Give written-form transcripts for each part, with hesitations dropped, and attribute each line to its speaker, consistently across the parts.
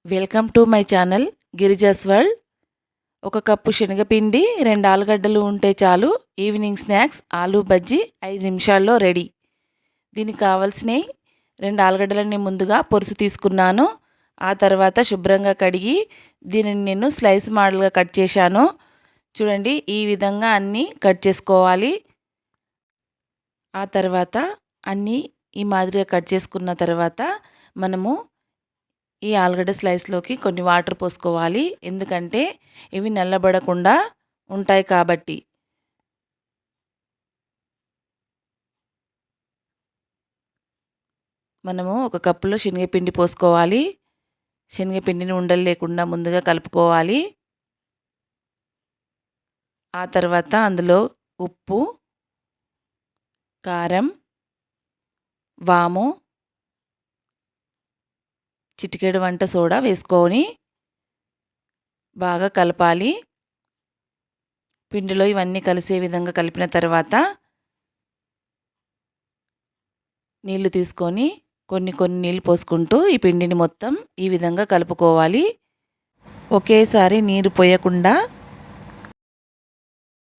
Speaker 1: Welcome to my channel Girija's world. ఒక cup శనగపిండి, 2 ఆలుగడ్డలు ఉంటే చాలు. ఈవినింగ్ స్నాక్స్ ఆలూ బజ్జీ 5 నిమిషాల్లో రెడీ. దీనికి కావాల్సినవి 2 ఆలుగడ్డలని ముందుగా పొరుసు తీసుకున్నాను. ఆ తర్వాత శుభ్రంగా కడిగి దీనిని నేను స్లైస్ మోడల్గా కట్ చేశాను. చూడండి, ఈ విధంగా అన్నీ కట్ చేసుకోవాలి. ఆ తర్వాత అన్నీ ఈ మాదిరిగా కట్ చేసుకున్న తర్వాత మనము ఈ ఆలుగడ్డ స్లైస్లోకి కొన్ని వాటర్ పోసుకోవాలి. ఎందుకంటే ఇవి నల్లబడకుండా ఉంటాయి కాబట్టి. మనము ఒక కప్పులో శనగపిండి పోసుకోవాలి. శనగపిండిని ఉండలు లేకుండా ముందుగా కలుపుకోవాలి. ఆ తర్వాత అందులో ఉప్పు, కారం, వాము, చిటికెడు వంట సోడా వేసుకొని బాగా కలపాలి. పిండిలో ఇవన్నీ కలిసే విధంగా కలిపిన తర్వాత నీళ్లు తీసుకొని కొన్ని నీళ్ళు పోసుకుంటూ ఈ పిండిని మొత్తం ఈ విధంగా కలుపుకోవాలి. ఒకేసారి నీరు పోయకుండా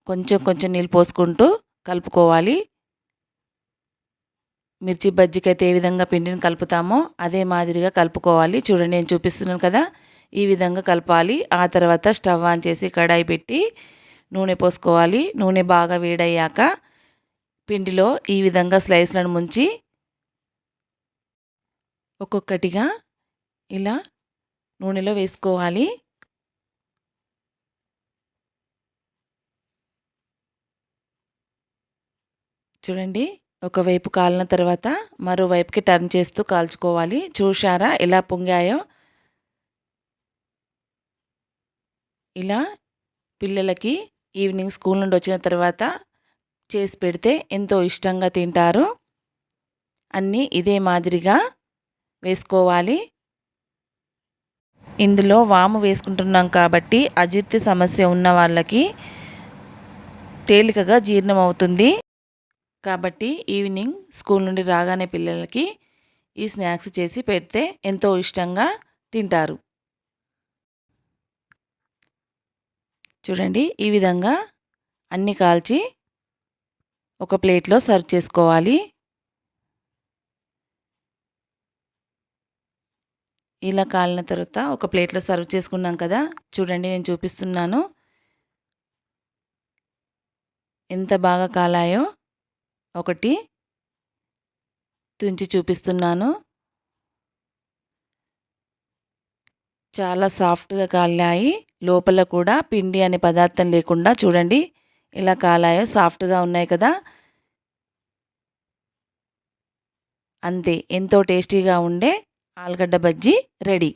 Speaker 1: కొంచెం నీళ్ళు పోసుకుంటూ కలుపుకోవాలి. మిర్చి బజ్జీకి అయితే ఏ విధంగా పిండిని కలుపుతామో అదే మాదిరిగా కలుపుకోవాలి. చూడండి, నేను చూపిస్తున్నాను కదా, ఈ విధంగా కలపాలి. ఆ తర్వాత స్టవ్ ఆన్ చేసి కడాయి పెట్టి నూనె పోసుకోవాలి. నూనె బాగా వేడయ్యాక పిండిలో ఈ విధంగా స్లైస్లను ముంచి ఒక్కొక్కటిగా ఇలా నూనెలో వేసుకోవాలి. చూడండి, ఒకవైపు కాలిన తర్వాత మరోవైపుకి టర్న్ చేస్తూ కాల్చుకోవాలి. చూశారా ఎలా పొంగాయో? ఇలా పిల్లలకి ఈవినింగ్ స్కూల్ నుండి వచ్చిన తర్వాత చేసి పెడితే ఎంతో ఇష్టంగా తింటారు. అన్నీ ఇదే మాదిరిగా వేసుకోవాలి. ఇందులో వాము వేసుకుంటున్నాం కాబట్టి అజీర్తి సమస్య ఉన్న వాళ్ళకి తేలికగా జీర్ణం అవుతుంది. కాబట్టి ఈవినింగ్ స్కూల్ నుండి రాగానే పిల్లలకి ఈ స్నాక్స్ చేసి పెడితే ఎంతో ఇష్టంగా తింటారు. చూడండి, ఈ విధంగా అన్నీ కాల్చి ఒక ప్లేట్లో సర్వ్ చేసుకోవాలి. ఇలా కాలిన తర్వాత ఒక ప్లేట్లో సర్వ్ చేసుకున్నాం కదా. చూడండి, నేను చూపిస్తున్నాను ఎంత బాగా కాలాయో. ఒకటి తుంచి చూపిస్తున్నాను. చాలా సాఫ్ట్గా కాలాయి. లోపల కూడా పిండి అనే పదార్థం లేకుండా చూడండి ఇలా కాలాయో, సాఫ్ట్గా ఉన్నాయి కదా. అంతే, ఎంతో టేస్టీగా ఉండే ఆలుగడ్డ బజ్జీ రెడీ.